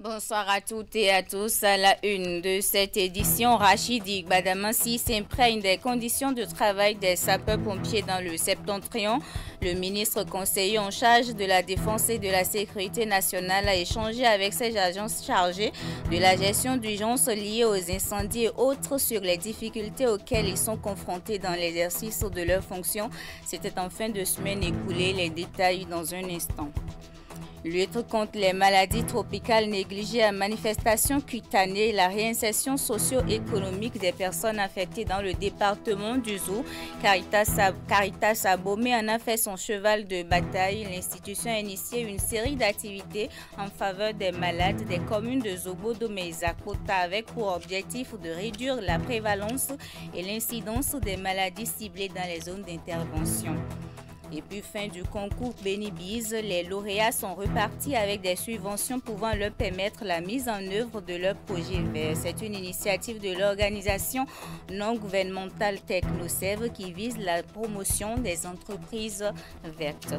Bonsoir à toutes et à tous. À la une de cette édition, Rachid Badamassi s'imprègne des conditions de travail des sapeurs-pompiers dans le septentrion. Le ministre conseiller en charge de la défense et de la sécurité nationale a échangé avec ses agents chargés de la gestion d'urgence liées aux incendies et autres sur les difficultés auxquelles ils sont confrontés dans l'exercice de leurs fonctions. C'était en fin de semaine écoulée. Les détails dans un instant. Lutte contre les maladies tropicales négligées à manifestation cutanée, la réinsertion socio-économique des personnes affectées dans le département du Zou. Caritas Abomey en a fait son cheval de bataille. L'institution a initié une série d'activités en faveur des malades des communes de Zobodo et Zakota avec pour objectif de réduire la prévalence et l'incidence des maladies ciblées dans les zones d'intervention. Et puis fin du concours Benibiz, les lauréats sont repartis avec des subventions pouvant leur permettre la mise en œuvre de leur projet vert. C'est une initiative de l'organisation non gouvernementale TechnoServe qui vise la promotion des entreprises vertes.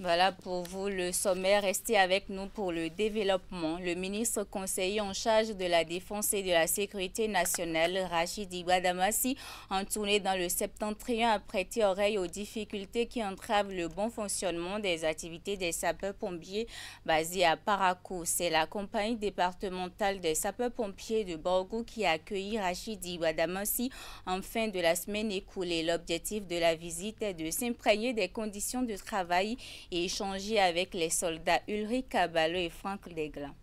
Voilà pour vous le sommaire. Restez avec nous pour le développement. Le ministre conseiller en charge de la défense et de la sécurité nationale, Rachid Badamassi, en tournée dans le septentrion, a prêté oreille aux difficultés qui entravent le bon fonctionnement des activités des sapeurs-pompiers basés à Parakou. C'est la compagnie départementale des sapeurs-pompiers de Borgou qui a accueilli Rachid Badamassi en fin de la semaine écoulée. L'objectif de la visite est de s'imprégner des conditions de travail et échanger avec les soldats Ulrich Caballo et Franck Legland.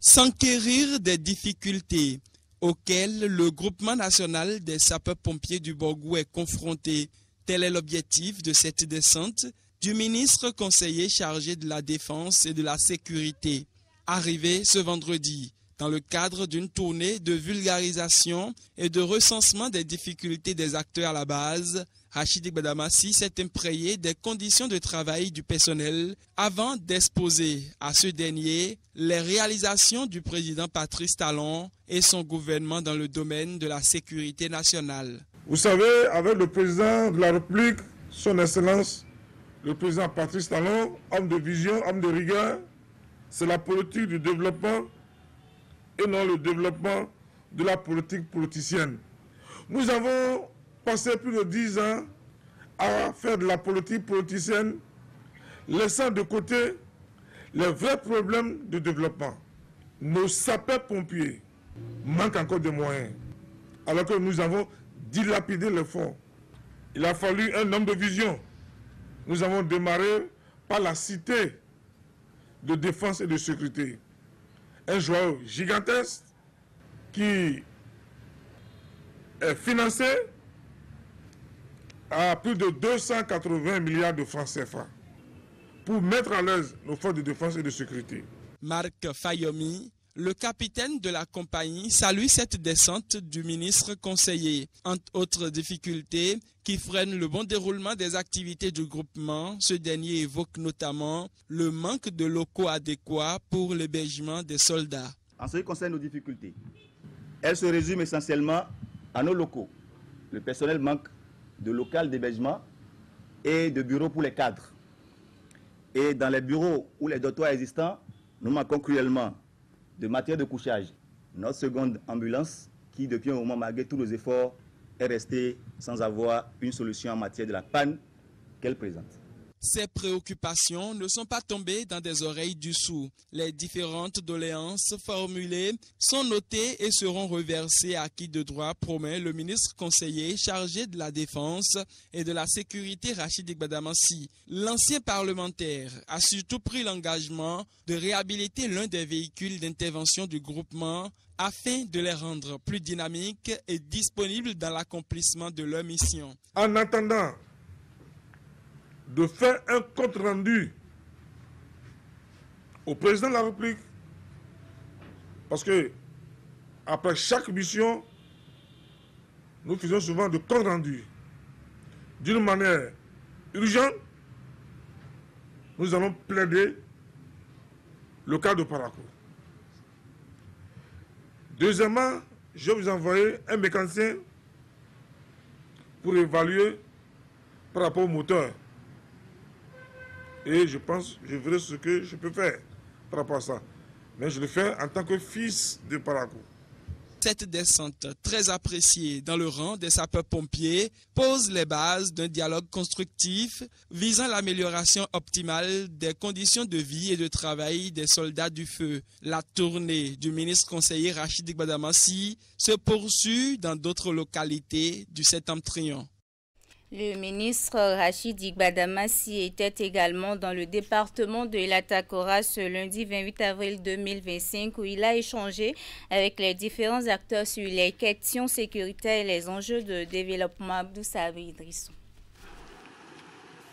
S'enquérir des difficultés auxquelles le groupement national des sapeurs-pompiers du Borgou est confronté, tel est l'objectif de cette descente du ministre conseiller chargé de la défense et de la sécurité, arrivé ce vendredi dans le cadre d'une tournée de vulgarisation et de recensement des difficultés des acteurs à la base. Rachid Badamassi s'est imprégné des conditions de travail du personnel avant d'exposer à ce dernier les réalisations du président Patrice Talon et son gouvernement dans le domaine de la sécurité nationale. Vous savez, avec le président de la République, son Excellence, le président Patrice Talon, homme de vision, homme de rigueur, c'est la politique du développement et non le développement de la politique politicienne. Nous avons passé plus de 10 ans à faire de la politique politicienne, laissant de côté les vrais problèmes de développement. Nos sapeurs-pompiers manquent encore de moyens, alors que nous avons dilapidé les fonds. Il a fallu un homme de vision. Nous avons démarré par la cité de défense et de sécurité. Un joyau gigantesque qui est financé à plus de 280 milliards de francs CFA pour mettre à l'aise nos forces de défense et de sécurité. Marc Fayomi, le capitaine de la compagnie, salue cette descente du ministre conseiller. Entre autres difficultés qui freinent le bon déroulement des activités du groupement, ce dernier évoque notamment le manque de locaux adéquats pour l'hébergement des soldats. En ce qui concerne nos difficultés, elles se résument essentiellement à nos locaux. Le personnel manque de local d'hébergement et de bureaux pour les cadres. Et dans les bureaux ou les dortoirs existants, nous manquons cruellement de matière de couchage. Notre seconde ambulance, qui depuis un moment, malgré tous nos efforts, est restée sans avoir une solution en matière de la panne qu'elle présente. Ces préoccupations ne sont pas tombées dans des oreilles du sourd. Les différentes doléances formulées sont notées et seront reversées à qui de droit, promet le ministre conseiller chargé de la défense et de la sécurité Rachid Badamassi. L'ancien parlementaire a surtout pris l'engagement de réhabiliter l'un des véhicules d'intervention du groupement afin de les rendre plus dynamiques et disponibles dans l'accomplissement de leur mission. En attendant de faire un compte rendu au président de la République, parce que après chaque mission, nous faisons souvent de compte rendu. D'une manière urgente, nous allons plaider le cas de Parakou. Deuxièmement, je vais vous envoyer un mécanicien pour évaluer par rapport au moteur. Et je pense, je verrai ce que je peux faire par rapport à ça. mais je le fais en tant que fils de Parakou. Cette descente, très appréciée dans le rang des sapeurs-pompiers, pose les bases d'un dialogue constructif visant l'amélioration optimale des conditions de vie et de travail des soldats du feu. La tournée du ministre conseiller Rachid Gbadamassi se poursuit dans d'autres localités du Septentrion. Le ministre Rachid Gbadamassi était également dans le département de l'Atakora ce lundi 28 avril 2025 où il a échangé avec les différents acteurs sur les questions sécuritaires et les enjeux de développement. Abdou Sabi Idrissou.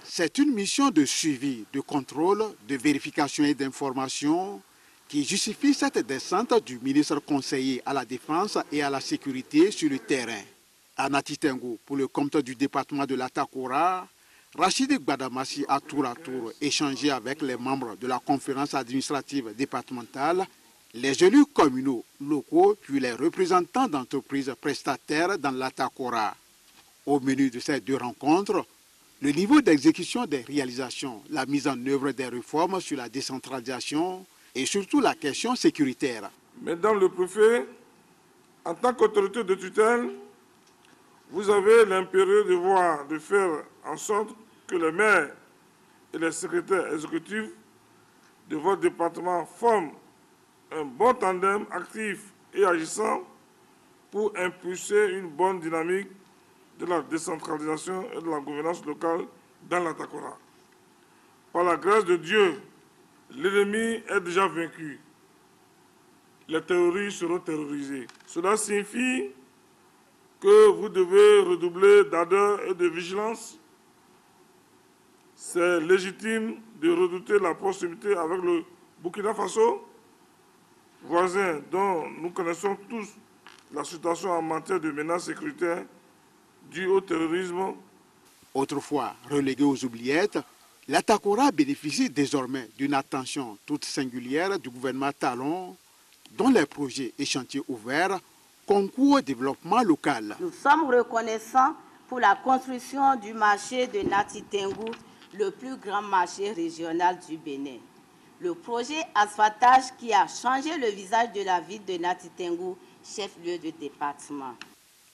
C'est une mission de suivi, de contrôle, de vérification et d'information qui justifie cette descente du ministre conseiller à la défense et à la sécurité sur le terrain. À Nati Tengu, pour le compte du département de l'Atakora, Rachid Gbadamassi a tour à tour échangé avec les membres de la conférence administrative départementale, les élus communaux locaux puis les représentants d'entreprises prestataires dans l'Atakora. Au menu de ces deux rencontres, le niveau d'exécution des réalisations, la mise en œuvre des réformes sur la décentralisation et surtout la question sécuritaire. Mesdames le préfet, en tant qu'autorité de tutelle, vous avez l'impérieux devoir de faire en sorte que les maires et les secrétaires exécutifs de votre département forment un bon tandem actif et agissant pour impulser une bonne dynamique de la décentralisation et de la gouvernance locale dans l'Atakora. Par la grâce de Dieu, l'ennemi est déjà vaincu. Les terroristes seront terrorisés. Cela signifie que vous devez redoubler d'ardeur et de vigilance. C'est légitime de redouter la proximité avec le Burkina Faso, voisin dont nous connaissons tous la situation en matière de menaces sécuritaires dues au terrorisme. Autrefois relégué aux oubliettes, l'Atakora bénéficie désormais d'une attention toute singulière du gouvernement Talon, dont les projets et chantiers ouverts concours au développement local. Nous sommes reconnaissants pour la construction du marché de Nati Tengu, le plus grand marché régional du Bénin. Le projet asphaltage qui a changé le visage de la ville de Nati Tengu, chef-lieu de département.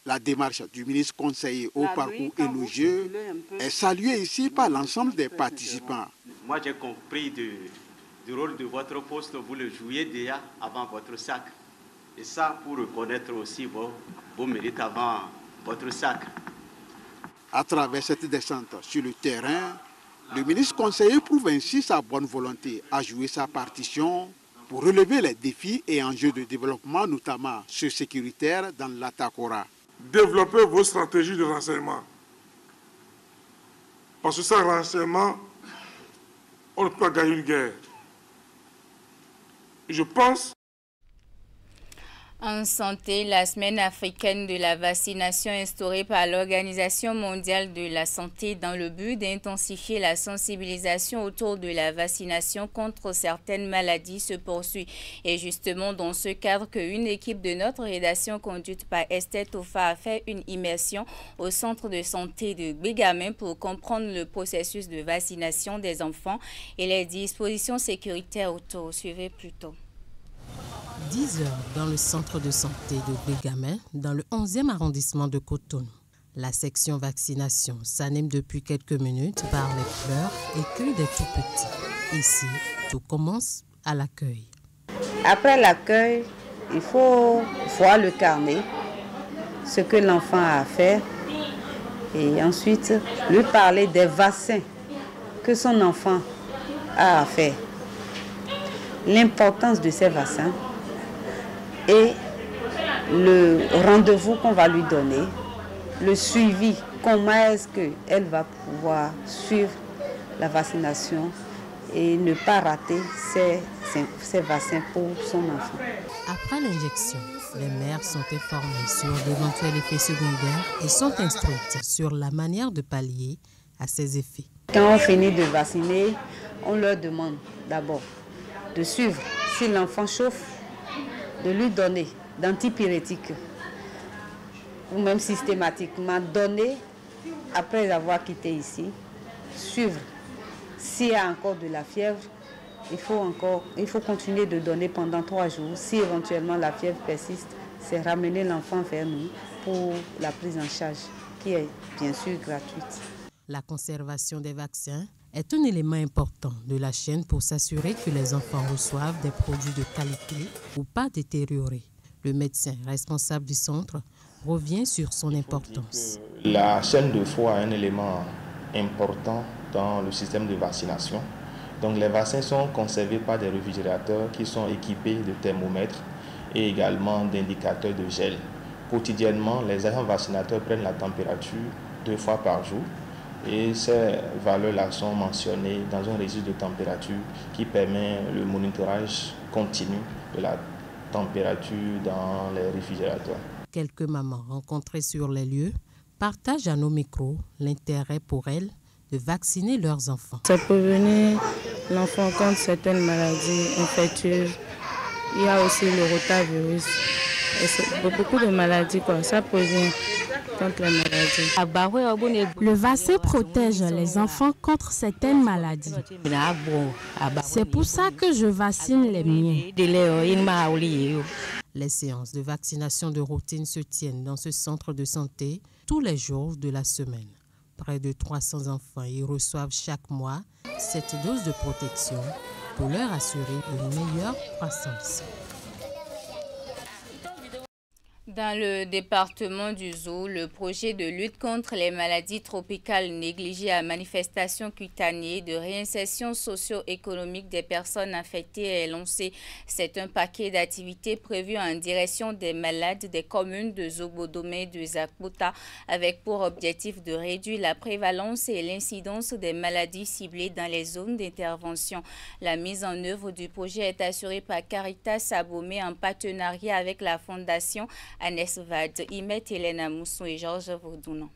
La démarche du ministre conseiller au parcours élogieux est saluée ici par l'ensemble des participants. Moi, j'ai compris du rôle de votre poste, vous le jouiez déjà avant votre sac. Et ça, pour reconnaître aussi vos mérites avant votre sacre. À travers cette descente sur le terrain, le ministre conseiller prouve ainsi sa bonne volonté à jouer sa partition pour relever les défis et enjeux de développement, notamment ceux sécuritaires dans l'Atakora. Développez vos stratégies de renseignement. Parce que sans renseignement, on ne peut pas gagner une guerre. Je pense. En santé, la semaine africaine de la vaccination instaurée par l'Organisation mondiale de la santé dans le but d'intensifier la sensibilisation autour de la vaccination contre certaines maladies se poursuit. Et justement dans ce cadre qu'une équipe de notre rédaction conduite par Esther Tofa a fait une immersion au centre de santé de Bégamin pour comprendre le processus de vaccination des enfants et les dispositions sécuritaires autour. Suivez plus tôt. 10 heures dans le centre de santé de Bégamin, dans le 11e arrondissement de Cotonou. La section vaccination s'anime depuis quelques minutes par les pleurs et cris des tout-petits. Ici, tout commence à l'accueil. Après l'accueil, il faut voir le carnet, ce que l'enfant a à faire, et ensuite lui parler des vaccins que son enfant a à faire. L'importance de ces vaccins et le rendez-vous qu'on va lui donner, le suivi, comment est-ce qu'elle va pouvoir suivre la vaccination et ne pas rater ces vaccins pour son enfant. Après l'injection, les mères sont informées sur d'éventuels effets secondaires et sont instruites sur la manière de pallier à ces effets. Quand on finit de vacciner, on leur demande d'abord de suivre. Si l'enfant chauffe, de lui donner d'antipyrétiques ou même systématiquement donner après avoir quitté ici, suivre s'il y a encore de la fièvre Il faut continuer de donner pendant 3 jours. Si éventuellement la fièvre persiste, c'est ramener l'enfant vers nous pour la prise en charge, qui est bien sûr gratuite. La conservation des vaccins est un élément important de la chaîne pour s'assurer que les enfants reçoivent des produits de qualité ou pas détériorés. Le médecin responsable du centre revient sur son importance. La chaîne de froid est un élément important dans le système de vaccination. Donc les vaccins sont conservés par des réfrigérateurs qui sont équipés de thermomètres et également d'indicateurs de gel. Quotidiennement, les agents vaccinateurs prennent la température 2 fois par jour et ces valeurs-là sont mentionnées dans un registre de température qui permet le monitorage continu de la température dans les réfrigérateurs. Quelques mamans rencontrées sur les lieux partagent à nos micros l'intérêt pour elles de vacciner leurs enfants. Ça peut prévenir l'enfant contre certaines maladies infectieuses. Il y a aussi le rotavirus. Et beaucoup de maladies, ça prévient contre les maladies. Le vaccin protège les enfants contre certaines maladies. C'est pour ça que je vaccine les miens. Les séances de vaccination de routine se tiennent dans ce centre de santé tous les jours de la semaine. Près de 300 enfants y reçoivent chaque mois cette dose de protection pour leur assurer une meilleure croissance. Dans le département du Zou, le projet de lutte contre les maladies tropicales négligées à manifestation cutanée de réinsertion socio-économique des personnes affectées est lancé. C'est un paquet d'activités prévues en direction des malades des communes de Zobodomé et de Zakota avec pour objectif de réduire la prévalence et l'incidence des maladies ciblées dans les zones d'intervention. La mise en œuvre du projet est assurée par Caritas Abomey en partenariat avec la Fondation Anesvad, Imet, Elena Moussou et Georges Vourdounan.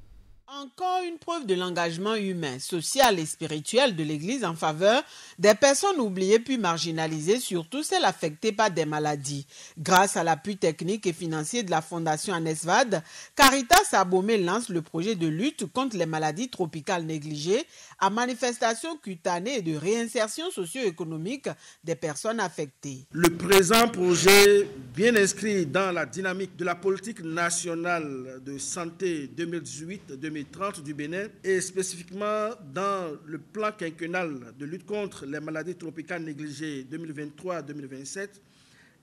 Encore une preuve de l'engagement humain, social et spirituel de l'Église en faveur des personnes oubliées puis marginalisées, surtout celles affectées par des maladies. Grâce à l'appui technique et financier de la Fondation Anesvad, Caritas Abomey lance le projet de lutte contre les maladies tropicales négligées à manifestation cutanée et de réinsertion socio-économique des personnes affectées. Le présent projet, bien inscrit dans la dynamique de la politique nationale de santé 2018-2030 du Bénin et spécifiquement dans le plan quinquennal de lutte contre les maladies tropicales négligées 2023-2027,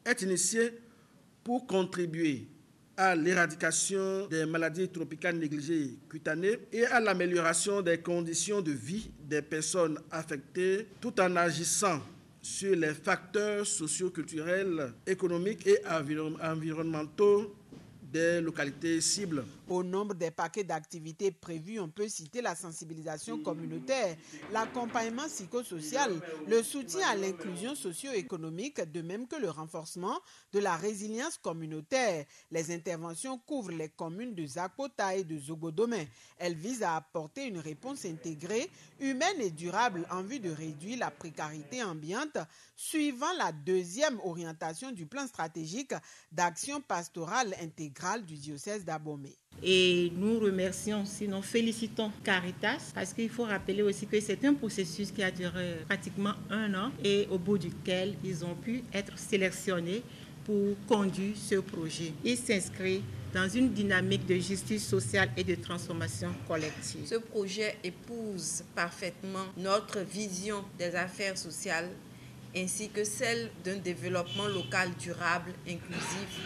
est initié pour contribuer à l'éradication des maladies tropicales négligées cutanées et à l'amélioration des conditions de vie des personnes affectées, tout en agissant sur les facteurs socio-culturels, économiques et environnementaux des localités cibles. Au nombre des paquets d'activités prévus, on peut citer la sensibilisation communautaire, l'accompagnement psychosocial, le soutien à l'inclusion socio-économique, de même que le renforcement de la résilience communautaire. Les interventions couvrent les communes de Zakota et de Zobodomé. Elles visent à apporter une réponse intégrée, humaine et durable en vue de réduire la précarité ambiante, suivant la deuxième orientation du plan stratégique d'action pastorale intégrale du diocèse d'Abomey. Et nous remercions, sinon félicitons Caritas, parce qu'il faut rappeler aussi que c'est un processus qui a duré pratiquement 1 an et au bout duquel ils ont pu être sélectionnés pour conduire ce projet. Il s'inscrit dans une dynamique de justice sociale et de transformation collective. Ce projet épouse parfaitement notre vision des affaires sociales ainsi que celle d'un développement local durable, inclusif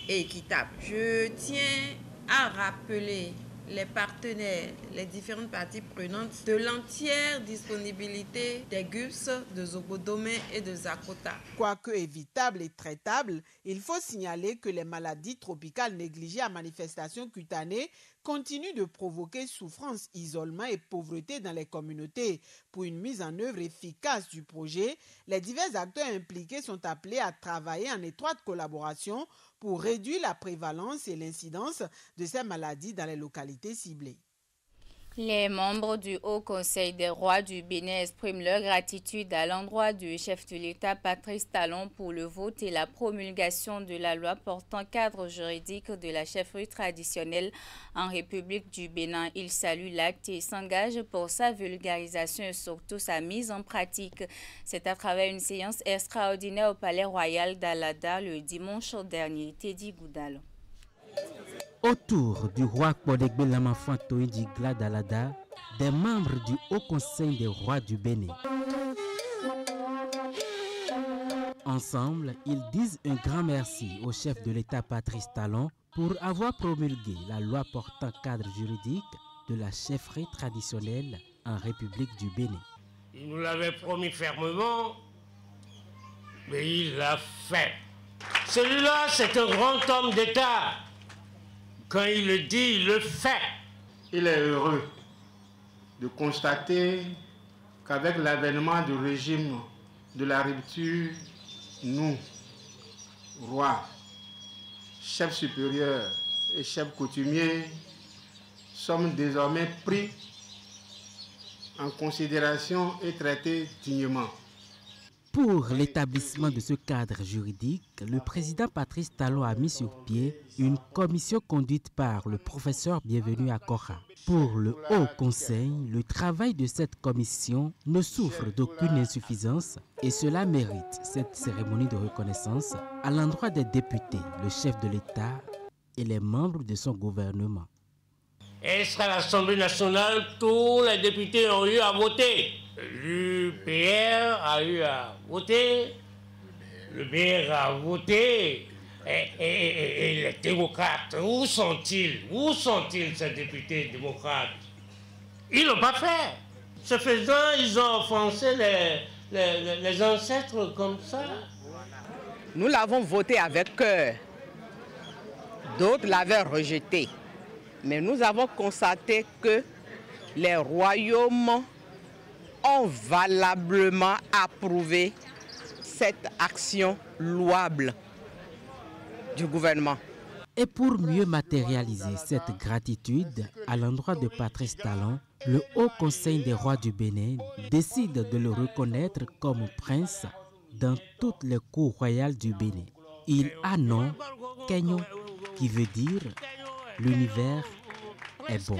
et équitable. Je tiens à rappeler les partenaires, les différentes parties prenantes de l'entière disponibilité des GUPS de Zobodomé et de Zakota. Quoique évitables et traitables, il faut signaler que les maladies tropicales négligées à manifestation cutanée continuent de provoquer souffrance, isolement et pauvreté dans les communautés. Pour une mise en œuvre efficace du projet, les divers acteurs impliqués sont appelés à travailler en étroite collaboration pour réduire la prévalence et l'incidence de ces maladies dans les localités ciblées. Les membres du Haut Conseil des rois du Bénin expriment leur gratitude à l'endroit du chef de l'État Patrice Talon pour le vote et la promulgation de la loi portant cadre juridique de la chefferie traditionnelle en République du Bénin. Ils saluent l'acte et s'engagent pour sa vulgarisation et surtout sa mise en pratique. C'est à travers une séance extraordinaire au Palais Royal d'Alada le dimanche dernier. Teddy Goudal. Autour du roi Kodegbe Lamafantoui Digla d'Alada, des membres du Haut Conseil des rois du Bénin. Ensemble, ils disent un grand merci au chef de l'État Patrice Talon pour avoir promulgué la loi portant cadre juridique de la chefferie traditionnelle en République du Bénin. Il nous l'avait promis fermement, mais il l'a fait. Celui-là, c'est un grand homme d'État. Quand il le dit, il le fait. Il est heureux de constater qu'avec l'avènement du régime de la rupture, nous, rois, chefs supérieurs et chefs coutumiers, sommes désormais pris en considération et traités dignement. Pour l'établissement de ce cadre juridique, le président Patrice Talon a mis sur pied une commission conduite par le professeur Bienvenu Akora. Pour le Haut Conseil, le travail de cette commission ne souffre d'aucune insuffisance et cela mérite cette cérémonie de reconnaissance à l'endroit des députés, le chef de l'État et les membres de son gouvernement. Et à l'Assemblée nationale, tous les députés ont eu à voter. L'UPR a eu à voter, le BR a voté, et les démocrates, où sont-ils? Où sont-ils ces députés démocrates? Ils n'ont pas fait. Ce faisant, ils ont offensé les ancêtres comme ça. Nous l'avons voté avec cœur. D'autres l'avaient rejeté. Mais nous avons constaté que les royaumes ont valablement approuvé cette action louable du gouvernement. Et pour mieux matérialiser cette gratitude à l'endroit de Patrice Talon, le Haut Conseil des rois du Bénin décide de le reconnaître comme prince dans toutes les cours royales du Bénin. Il a nom Kenyo, qui veut dire l'univers est bon.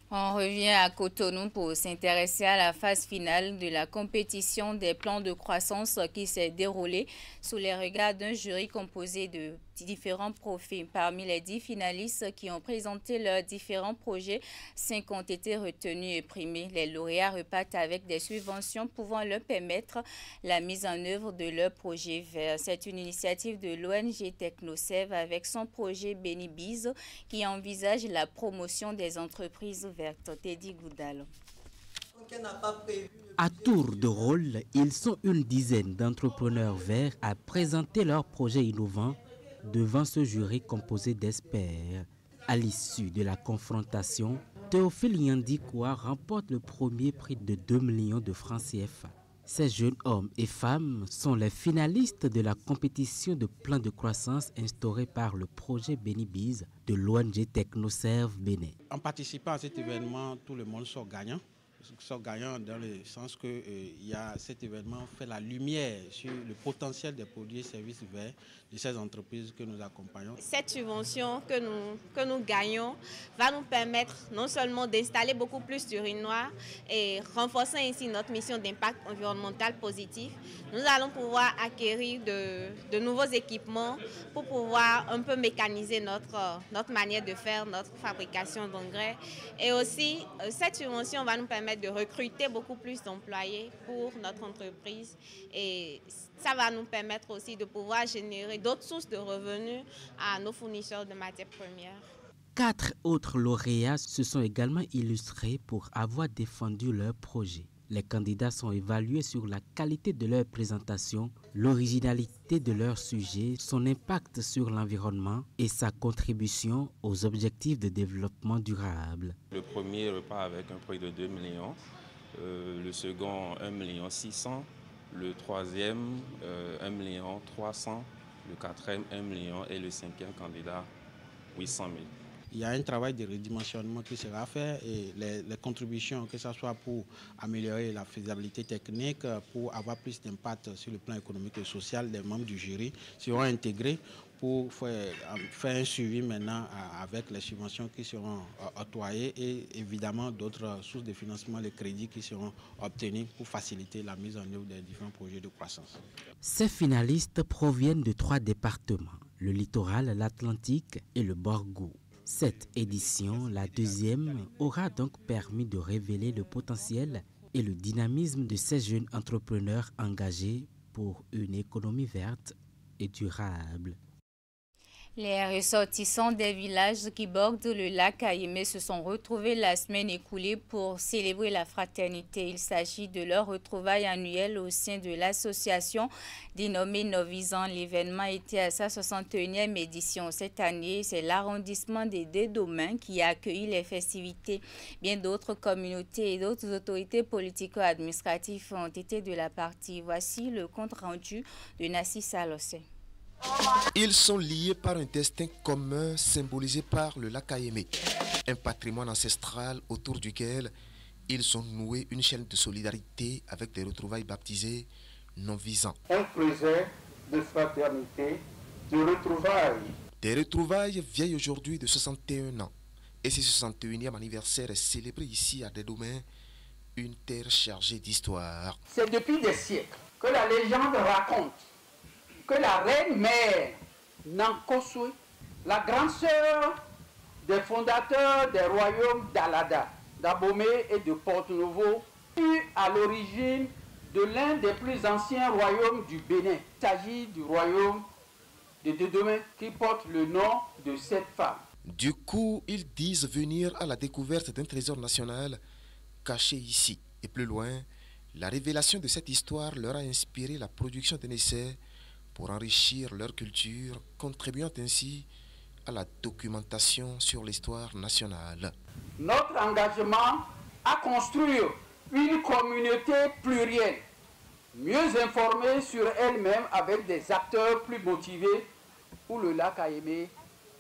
On revient à Cotonou pour s'intéresser à la phase finale de la compétition des plans de croissance qui s'est déroulée sous les regards d'un jury composé de différents profils. Parmi les 10 finalistes qui ont présenté leurs différents projets, 5 ont été retenus et primés. Les lauréats repartent avec des subventions pouvant leur permettre la mise en œuvre de leur projet vert. C'est une initiative de l'ONG TechnoServe avec son projet Benibiz qui envisage la promotion des entreprises vertes. Teddy Goudal. À tour de rôle, ils sont une dizaine d'entrepreneurs verts à présenter leurs projets innovants devant ce jury composé d'experts. À l'issue de la confrontation, Théophile Yandikoua remporte le premier prix de 2 millions de francs CFA. Ces jeunes hommes et femmes sont les finalistes de la compétition de plan de croissance instaurée par le projet Benibiz de l'ONG TechnoServe Bénin. En participant à cet événement, tout le monde sort gagnant. Sort gagnant dans le sens que cet événement fait la lumière sur le potentiel des produits et services verts de ces entreprises que nous accompagnons. Cette subvention que nous gagnons va nous permettre non seulement d'installer beaucoup plus d'urinoirs et renforcer ainsi notre mission d'impact environnemental positif, nous allons pouvoir acquérir de nouveaux équipements pour pouvoir un peu mécaniser notre manière de faire, notre fabrication d'engrais. Et aussi, cette subvention va nous permettre de recruter beaucoup plus d'employés pour notre entreprise et ça va nous permettre aussi de pouvoir générer d'autres sources de revenus à nos fournisseurs de matières premières. 4 autres lauréats se sont également illustrés pour avoir défendu leur projet. Les candidats sont évalués sur la qualité de leur présentation, l'originalité de leur sujet, son impact sur l'environnement et sa contribution aux objectifs de développement durable. Le premier repart avec un prix de 2 millions le second 1 600 000, le troisième 1 300 000, le quatrième 1 million et le cinquième candidat 800 000. Il y a un travail de redimensionnement qui sera fait et les contributions, que ce soit pour améliorer la faisabilité technique, pour avoir plus d'impact sur le plan économique et social, des membres du jury seront intégrés pour faire un suivi maintenant avec les subventions qui seront octroyées et évidemment d'autres sources de financement, les crédits qui seront obtenus pour faciliter la mise en œuvre des différents projets de croissance. Ces finalistes proviennent de 3 départements, le littoral, l'Atlantique et le Borgou. Cette édition, la deuxième, aura donc permis de révéler le potentiel et le dynamisme de ces jeunes entrepreneurs engagés pour une économie verte et durable. Les ressortissants des villages qui bordent le lac Kayemé se sont retrouvés la semaine écoulée pour célébrer la fraternité. Il s'agit de leur retrouvaille annuelle au sein de l'association dénommée Novisan. L'événement était à sa 61e édition. Cette année, c'est l'arrondissement des Deux-Domaines qui a accueilli les festivités. Bien d'autres communautés et d'autres autorités politico-administratives ont été de la partie. Voici le compte rendu de Nassi Salossé. Ils sont liés par un destin commun symbolisé par le lac Kayemé, un patrimoine ancestral autour duquel ils ont noué une chaîne de solidarité avec des retrouvailles baptisées Novisan. Un projet de fraternité, de retrouvailles. Des retrouvailles vieilles aujourd'hui de 61 ans. Et ce 61e anniversaire est célébré ici à Deux-Domaines, une terre chargée d'histoire. C'est depuis des siècles que la légende raconte que la reine-mère Nankosui, la grande sœur des fondateurs des royaumes d'Alada, d'Abomey et de Porto-Novo, fut à l'origine de l'un des plus anciens royaumes du Bénin. Il s'agit du royaume de Deux-Domaines qui porte le nom de cette femme. Du coup, ils disent venir à la découverte d'un trésor national caché ici. Et plus loin, la révélation de cette histoire leur a inspiré la production d'un essai pour enrichir leur culture, contribuant ainsi à la documentation sur l'histoire nationale. Notre engagement à construire une communauté plurielle, mieux informée sur elle-même avec des acteurs plus motivés pour le lac Kayemé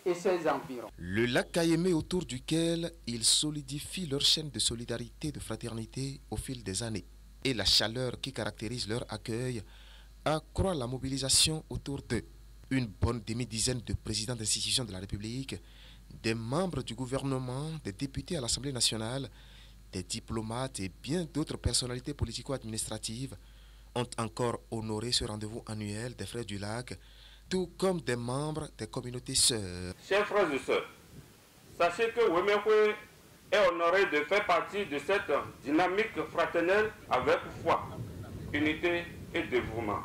et ses environs. Le lac Kayemé autour duquel ils solidifient leur chaîne de solidarité et de fraternité au fil des années. Et la chaleur qui caractérise leur accueil accroît la mobilisation autour d'eux. Une bonne demi-dizaine de présidents d'institutions de la République, des membres du gouvernement, des députés à l'Assemblée nationale, des diplomates et bien d'autres personnalités politico-administratives ont encore honoré ce rendez-vous annuel des Frères du Lac, tout comme des membres des communautés sœurs. Chers frères et sœurs, sachez que Wemekwe est honoré de faire partie de cette dynamique fraternelle avec foi, unité et dévouement.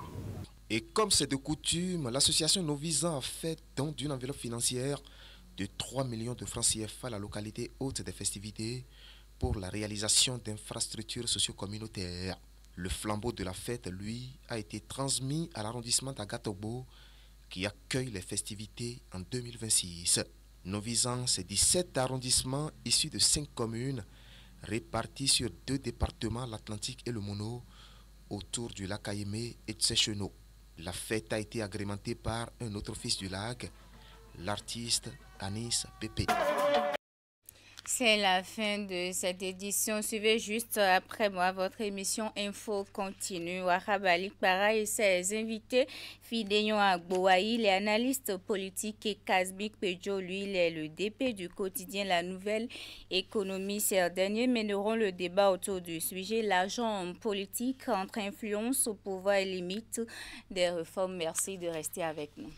Et comme c'est de coutume, l'association Novisan a fait don d'une enveloppe financière de 3 millions de francs CFA à la localité hôte des festivités pour la réalisation d'infrastructures socio-communautaires. Le flambeau de la fête, lui, a été transmis à l'arrondissement d'Agatobo qui accueille les festivités en 2026. Novisan, c'est 17 arrondissements issus de 5 communes répartis sur 2 départements, l'Atlantique et le Mono, autour du lac Kayemé et de ses chenaux. La fête a été agrémentée par un autre fils du lac, l'artiste Anis Pépé. C'est la fin de cette édition. Suivez juste après moi votre émission Info continue. Warabalik Bara et ses invités, Fideyon Agboaï, les analystes politiques et Kazbik Pedjo, lui, il est le DP du quotidien La Nouvelle Économie. Ces derniers mèneront le débat autour du sujet l'argent politique entre influence au pouvoir et limite des réformes. Merci de rester avec nous.